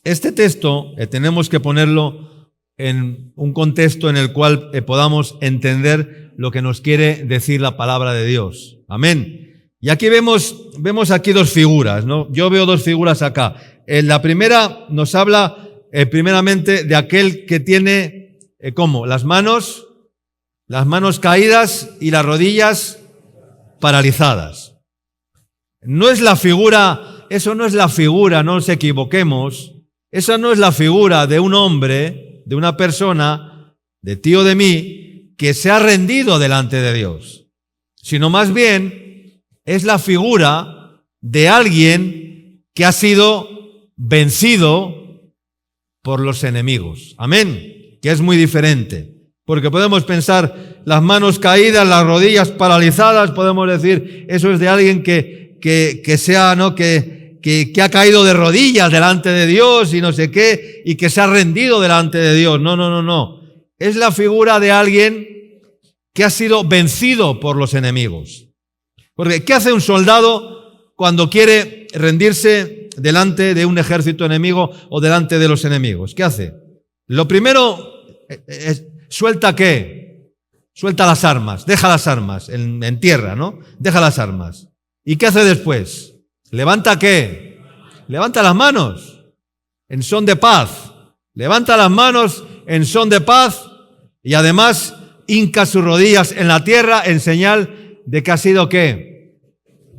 A: Este texto tenemos que ponerlo en un contexto en el cual podamos entender lo que nos quiere decir la palabra de Dios. Amén. Y aquí vemos aquí dos figuras, ¿no? Yo veo dos figuras acá. La primera nos habla primeramente de aquel que tiene, ¿cómo? Las manos caídas y las rodillas paralizadas. No es la figura, eso no es la figura, no nos equivoquemos. Esa no es la figura de un hombre, de una persona, de ti o de mí, que se ha rendido delante de Dios, sino más bien es la figura de alguien que ha sido vencido por los enemigos. Amén. Que es muy diferente. Porque podemos pensar las manos caídas, las rodillas paralizadas, podemos decir, eso es de alguien que sea, ¿no? Que ha caído de rodillas delante de Dios y no sé qué, y que se ha rendido delante de Dios. No. Es la figura de alguien que ha sido vencido por los enemigos. Porque, ¿qué hace un soldado cuando quiere rendirse delante de un ejército enemigo o delante de los enemigos? ¿Qué hace? Lo primero es, ¿suelta qué? Suelta las armas, deja las armas en tierra, ¿no? Deja las armas. ¿Y qué hace después? ¿Levanta qué? Levanta las manos en son de paz. Levanta las manos en son de paz y además hinca sus rodillas en la tierra en señal de que ha sido ¿qué?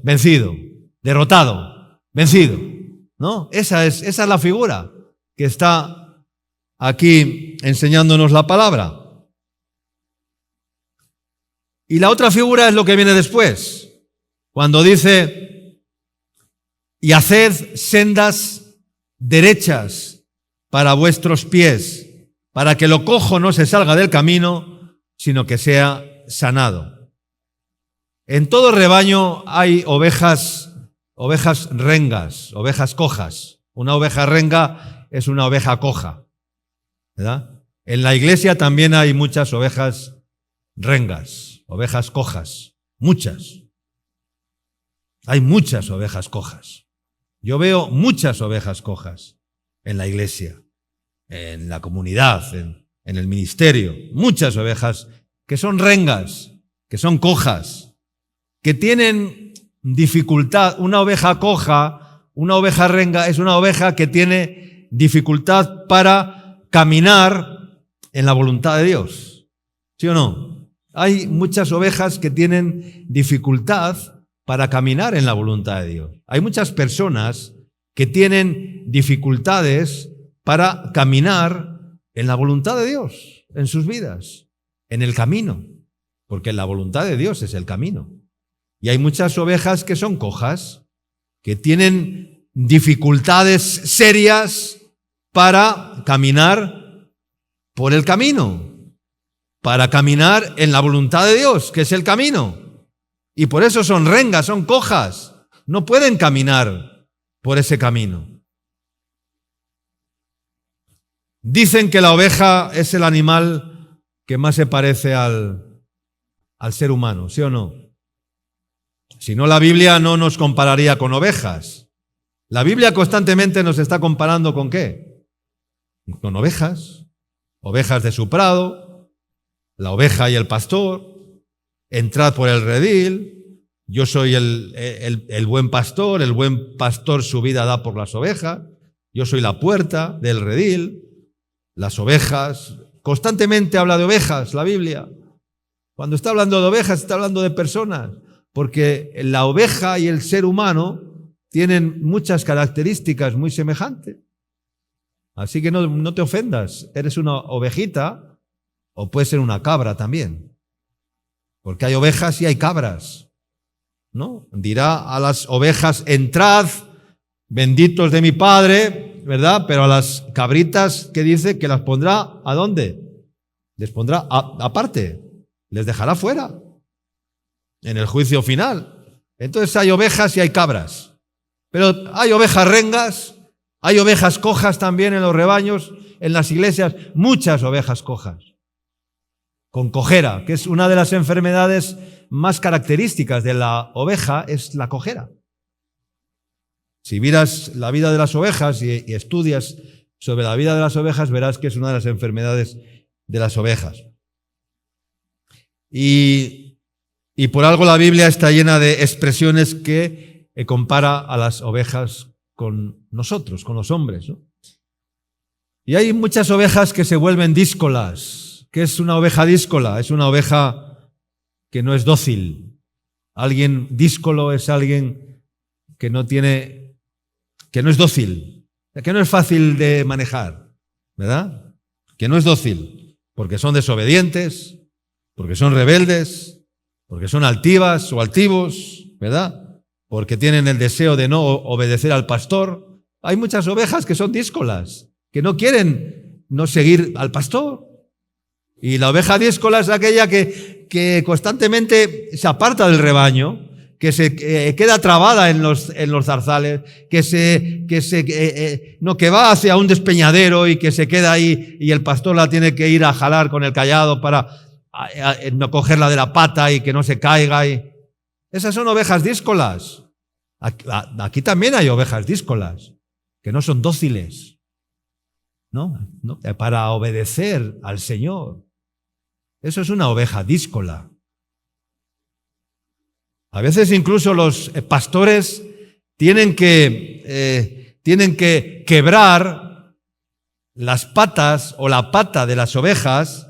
A: Vencido, derrotado, vencido, ¿no? Esa es la figura que está aquí enseñándonos la palabra. Y la otra figura es lo que viene después, cuando dice, y haced sendas derechas para vuestros pies, para que lo cojo no se salga del camino, sino que sea sanado. En todo rebaño hay ovejas rengas, ovejas cojas. Una oveja renga es una oveja coja, ¿verdad? En la iglesia también hay muchas ovejas rengas, ovejas cojas, muchas. Hay muchas ovejas cojas. Yo veo muchas ovejas cojas en la iglesia, en la comunidad, en el ministerio. Muchas ovejas que son rengas, que son cojas, que tienen dificultad. Una oveja coja, una oveja renga, es una oveja que tiene dificultad para caminar en la voluntad de Dios. ¿Sí o no? Hay muchas ovejas que tienen dificultad para caminar en la voluntad de Dios. Hay muchas personas que tienen dificultades para caminar en la voluntad de Dios, en sus vidas, en el camino, porque la voluntad de Dios es el camino. Y hay muchas ovejas que son cojas, que tienen dificultades serias para caminar por el camino, para caminar en la voluntad de Dios, que es el camino. Y por eso son rengas, son cojas. No pueden caminar por ese camino. Dicen que la oveja es el animal que más se parece al ser humano, ¿sí o no? Si no, la Biblia no nos compararía con ovejas. La Biblia constantemente nos está comparando ¿con qué? Con ovejas, ovejas de su prado, la oveja y el pastor, entrad por el redil, yo soy el buen pastor su vida da por las ovejas, yo soy la puerta del redil, las ovejas, constantemente habla de ovejas la Biblia. Cuando está hablando de ovejas, está hablando de personas, porque la oveja y el ser humano tienen muchas características muy semejantes. Así que no te ofendas, eres una ovejita o puedes ser una cabra también. Porque hay ovejas y hay cabras, ¿no? Dirá a las ovejas, entrad, benditos de mi Padre, ¿verdad? Pero a las cabritas, ¿qué dice? Que las pondrá, ¿a dónde? Les pondrá aparte, les dejará fuera, en el juicio final. Entonces hay ovejas y hay cabras. Pero hay ovejas rengas, hay ovejas cojas también en los rebaños, en las iglesias, muchas ovejas cojas, con cojera, que es una de las enfermedades más características de la oveja, es la cojera. Si miras la vida de las ovejas y estudias sobre la vida de las ovejas, verás que es una de las enfermedades de las ovejas. Y por algo la Biblia está llena de expresiones que compara a las ovejas con nosotros, con los hombres, ¿no? Y hay muchas ovejas que se vuelven díscolas. ¿Qué es una oveja díscola? Es una oveja que no es dócil. Alguien díscolo es alguien que no es dócil, que no es fácil de manejar, ¿verdad? Que no es dócil, porque son desobedientes, porque son rebeldes, porque son altivas o altivos, ¿verdad? Porque tienen el deseo de no obedecer al pastor. Hay muchas ovejas que son díscolas, que no quieren no seguir al pastor. Y la oveja díscola es aquella que constantemente se aparta del rebaño, que se queda trabada en los zarzales, que va hacia un despeñadero y que se queda ahí y el pastor la tiene que ir a jalar con el cayado para no cogerla de la pata y que no se caiga. Esas son ovejas díscolas. Aquí también hay ovejas díscolas, que no son dóciles, ¿no? Para obedecer al Señor. Eso es una oveja díscola. A veces incluso los pastores tienen que quebrar las patas o la pata de las ovejas,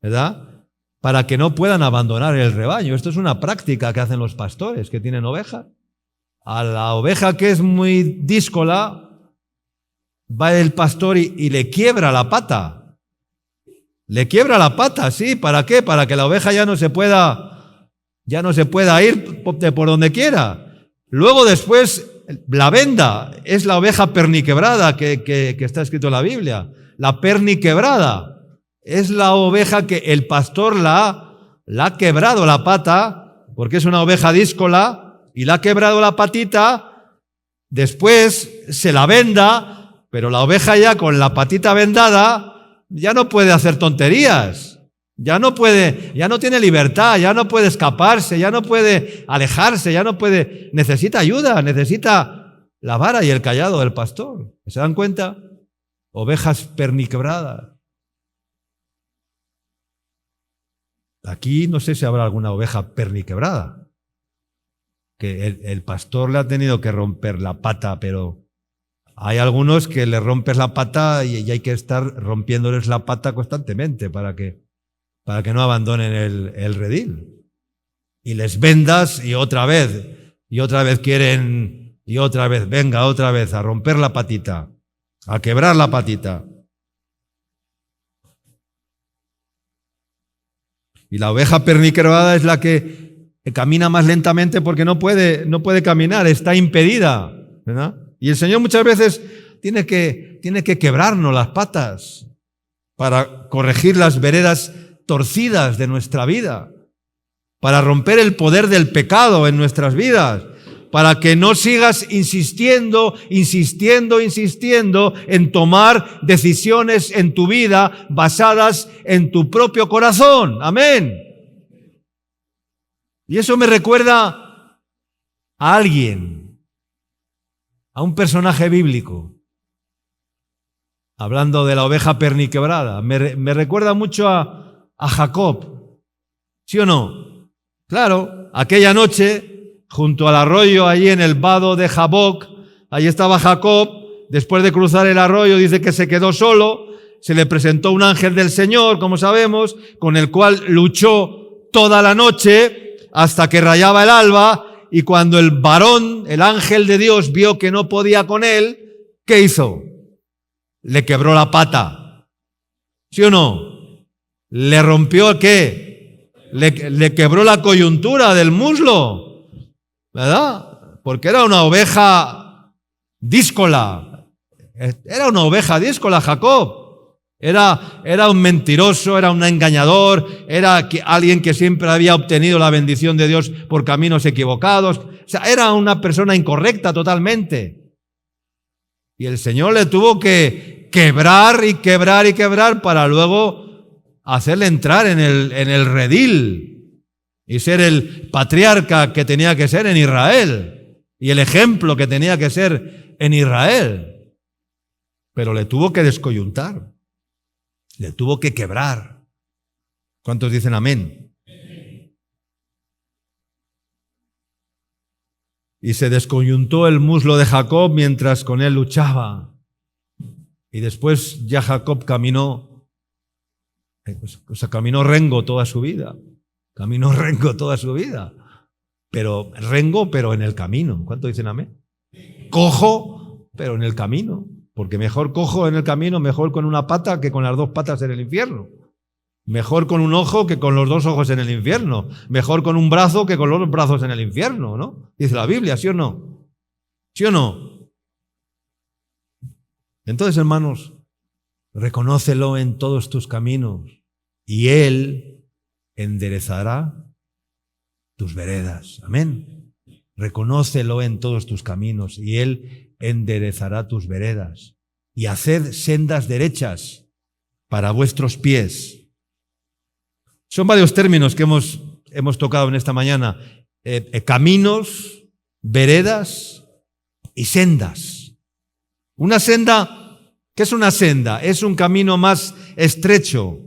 A: ¿verdad?, para que no puedan abandonar el rebaño. Esto es una práctica que hacen los pastores que tienen ovejas. A la oveja que es muy díscola, va el pastor y le quiebra la pata. Le quiebra la pata, sí. ¿Para qué? Para que la oveja ya no se pueda ir por donde quiera. Luego después, la venda es la oveja perniquebrada que está escrito en la Biblia. La perniquebrada es la oveja que el pastor la ha quebrado la pata, porque es una oveja díscola, y le ha quebrado la patita, después se la venda, pero la oveja ya con la patita vendada ya no puede hacer tonterías, ya no tiene libertad, ya no puede escaparse, ya no puede alejarse, necesita ayuda, necesita la vara y el cayado del pastor. ¿Se dan cuenta? Ovejas perniquebradas. Aquí no sé si habrá alguna oveja perniquebrada, que el pastor le ha tenido que romper la pata, pero hay algunos que le rompes la pata y hay que estar rompiéndoles la pata constantemente para que no abandonen el redil. Y les vendas y otra vez quieren, y otra vez, venga, otra vez a romper la patita, a quebrar la patita. Y la oveja perniquebrada es la que camina más lentamente porque no puede caminar, está impedida, ¿verdad? Y el Señor muchas veces tiene que quebrarnos las patas para corregir las veredas torcidas de nuestra vida, para romper el poder del pecado en nuestras vidas, para que no sigas insistiendo en tomar decisiones en tu vida basadas en tu propio corazón. Amén. Y eso me recuerda a alguien, a un personaje bíblico, hablando de la oveja perniquebrada. Me recuerda mucho a Jacob, ¿sí o no? Claro, aquella noche, junto al arroyo, allí en el vado de Jaboc, allí estaba Jacob. Después de cruzar el arroyo, dice que se quedó solo. Se le presentó un ángel del Señor, como sabemos, con el cual luchó toda la noche hasta que rayaba el alba. Y cuando el varón, el ángel de Dios, vio que no podía con él, ¿qué hizo? Le quebró la pata. ¿Sí o no? ¿Le rompió qué? Le quebró la coyuntura del muslo, ¿verdad? Porque era una oveja díscola. Era una oveja díscola, Jacob. Era un mentiroso, era un engañador, era alguien que siempre había obtenido la bendición de Dios por caminos equivocados. O sea, era una persona incorrecta totalmente. Y el Señor le tuvo que quebrar y quebrar y quebrar para luego hacerle entrar en el redil y ser el patriarca que tenía que ser en Israel y el ejemplo que tenía que ser en Israel. Pero le tuvo que descoyuntar, le tuvo que quebrar. ¿Cuántos dicen amén? Y se descoyuntó el muslo de Jacob mientras con él luchaba. Y después ya Jacob caminó, caminó rengo toda su vida. Caminó rengo toda su vida. Pero rengo, pero en el camino. ¿Cuántos dicen amén? Cojo, pero en el camino. Porque mejor cojo en el camino, mejor con una pata que con las dos patas en el infierno. Mejor con un ojo que con los dos ojos en el infierno. Mejor con un brazo que con los dos brazos en el infierno, ¿no? Dice la Biblia, ¿sí o no? ¿Sí o no? Entonces, hermanos, reconócelo en todos tus caminos y Él enderezará tus veredas. Amén. Reconócelo en todos tus caminos y Él enderezará tus veredas. Y haced sendas derechas para vuestros pies. Son varios términos que hemos tocado en esta mañana. Caminos, veredas y sendas. Una senda, ¿qué es una senda? Es un camino más estrecho.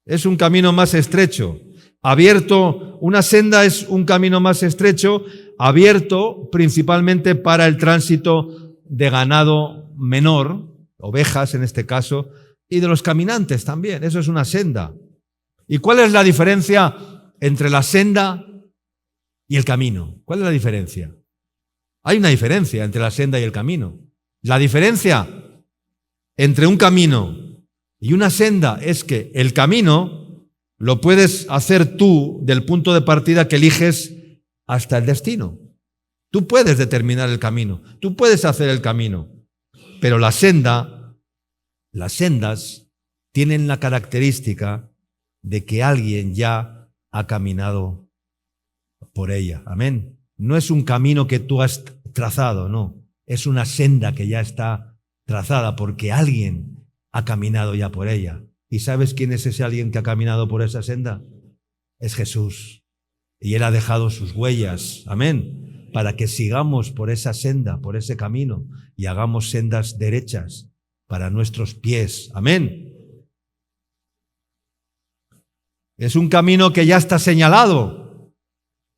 A: Es un camino más estrecho. Abierto, una senda es un camino más estrecho, abierto principalmente para el tránsito de ganado menor, ovejas en este caso, y de los caminantes también. Eso es una senda. ¿Y cuál es la diferencia entre la senda y el camino? ¿Cuál es la diferencia? Hay una diferencia entre la senda y el camino. La diferencia entre un camino y una senda es que el camino lo puedes hacer tú del punto de partida que eliges hasta el destino. Tú puedes determinar el camino, tú puedes hacer el camino, pero las sendas tienen la característica de que alguien ya ha caminado por ella. Amén. No es un camino que tú has trazado, no. Es una senda que ya está trazada porque alguien ha caminado ya por ella. ¿Y sabes quién es ese alguien que ha caminado por esa senda? Es Jesús. Y Él ha dejado sus huellas. Amén. Para que sigamos por esa senda, por ese camino y hagamos sendas derechas para nuestros pies. Amén. Es un camino que ya está señalado,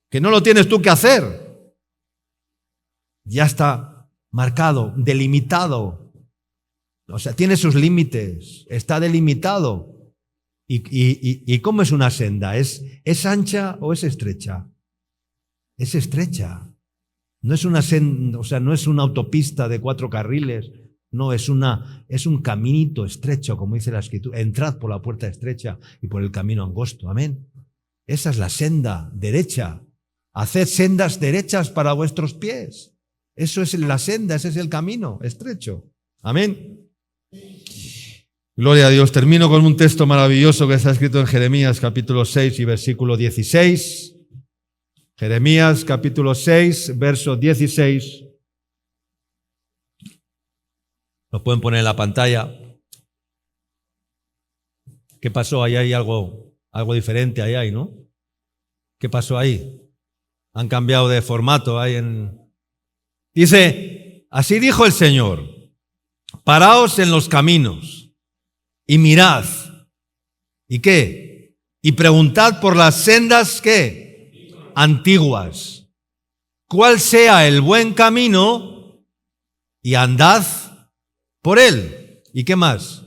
A: que no lo tienes tú que hacer. Ya está marcado, delimitado. O sea, tiene sus límites, está delimitado. ¿Y cómo es una senda? ¿Es ancha o es estrecha? Es estrecha. No es una senda, o sea, no es una autopista de 4 carriles. No, es un caminito estrecho, como dice la Escritura. Entrad por la puerta estrecha y por el camino angosto. Amén. Esa es la senda derecha. Haced sendas derechas para vuestros pies. Eso es la senda, ese es el camino estrecho. Amén. Gloria a Dios. Termino con un texto maravilloso que está escrito en Jeremías capítulo 6 y versículo 16. Jeremías capítulo 6, verso 16. Lo pueden poner en la pantalla. ¿Qué pasó? Ahí hay algo diferente, ahí hay, ¿no? ¿Qué pasó ahí? Han cambiado de formato ahí en... Dice, así dijo el Señor, paraos en los caminos y mirad. ¿Y qué? Y preguntad por las sendas, ¿qué? Antiguas. ¿Cuál sea el buen camino? Y andad por él. ¿Y qué más?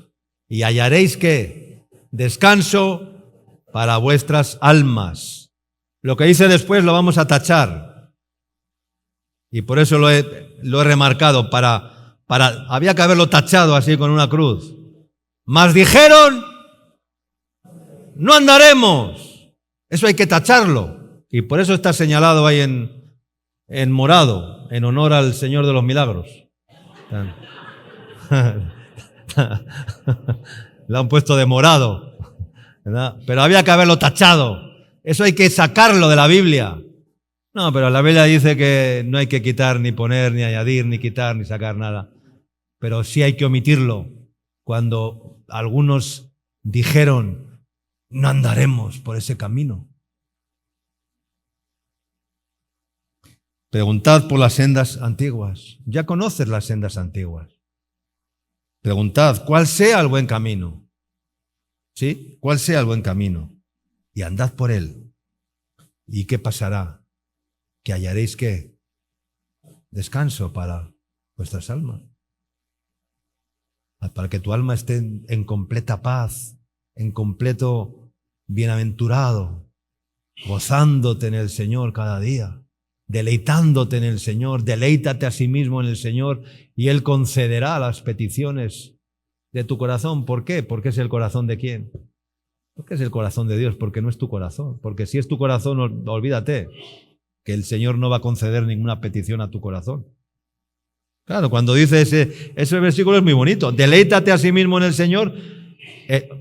A: Y hallaréis, ¿qué? Descanso para vuestras almas. Lo que dice después lo vamos a tachar. Y por eso lo he remarcado. Había que haberlo tachado así con una cruz. Mas dijeron, no andaremos. Eso hay que tacharlo. Y por eso está señalado ahí en morado, en honor al Señor de los Milagros. Lo han puesto de morado, ¿verdad? Pero había que haberlo tachado. Eso hay que sacarlo de la Biblia. No, pero la Biblia dice que no hay que quitar, ni poner, ni añadir, ni quitar, ni sacar nada. Pero sí hay que omitirlo. Cuando algunos dijeron, no andaremos por ese camino. Preguntad por las sendas antiguas. Ya conoces las sendas antiguas. Preguntad cuál sea el buen camino. ¿Sí? ¿Cuál sea el buen camino? Y andad por él. ¿Y qué pasará? Que hallaréis, ¿qué? Descanso para vuestras almas. Para que tu alma esté en completa paz, en completo bienaventurado, gozándote en el Señor cada día, deleitándote en el Señor, deleítate a sí mismo en el Señor y Él concederá las peticiones de tu corazón. ¿Por qué? Porque es el corazón de quién. Porque es el corazón de Dios, porque no es tu corazón. Porque si es tu corazón, olvídate que el Señor no va a conceder ninguna petición a tu corazón. Claro, cuando dice ese versículo es muy bonito. Deleítate a sí mismo en el Señor.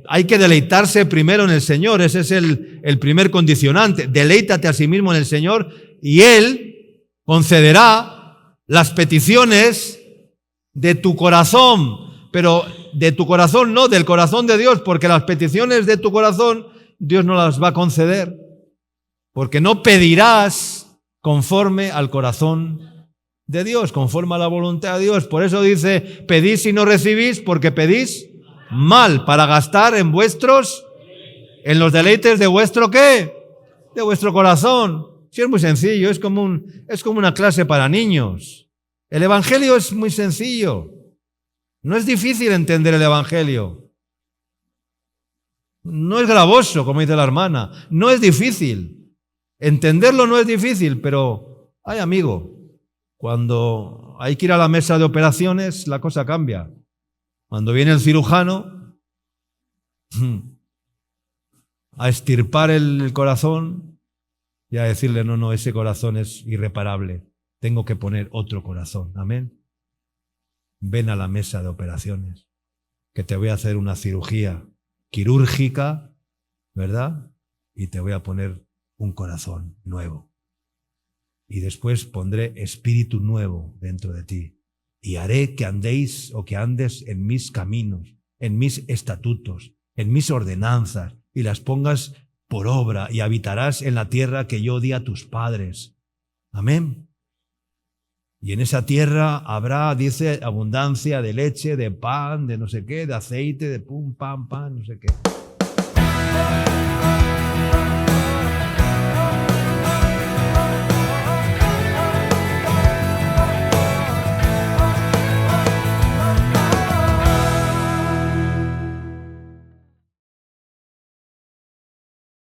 A: Hay que deleitarse primero en el Señor. Ese es el primer condicionante. Deleítate a sí mismo en el Señor y Él concederá las peticiones de tu corazón. Pero de tu corazón no, del corazón de Dios, porque las peticiones de tu corazón Dios no las va a conceder, porque no pedirás conforme al corazón de Dios, conforme a la voluntad de Dios. Por eso dice, pedís y no recibís, porque pedís mal, para gastar en los deleites de vuestro ¿qué? De vuestro corazón. Sí, es muy sencillo, es como una clase para niños. El Evangelio es muy sencillo. No es difícil entender el Evangelio. No es gravoso, como dice la hermana. No es difícil. Entenderlo no es difícil, pero, ay amigo, cuando hay que ir a la mesa de operaciones, la cosa cambia. Cuando viene el cirujano a extirpar el corazón y a decirle, no, ese corazón es irreparable. Tengo que poner otro corazón. Amén. Ven a la mesa de operaciones, que te voy a hacer una cirugía quirúrgica, ¿verdad? Y te voy a poner un corazón nuevo. Y después pondré espíritu nuevo dentro de ti. Y haré que andéis o que andes en mis caminos, en mis estatutos, en mis ordenanzas, y las pongas por obra, y habitarás en la tierra que yo di a tus padres. Amén. Y en esa tierra habrá, dice, abundancia de leche, de pan, de no sé qué, de aceite, de pum, pam, pan, no sé qué.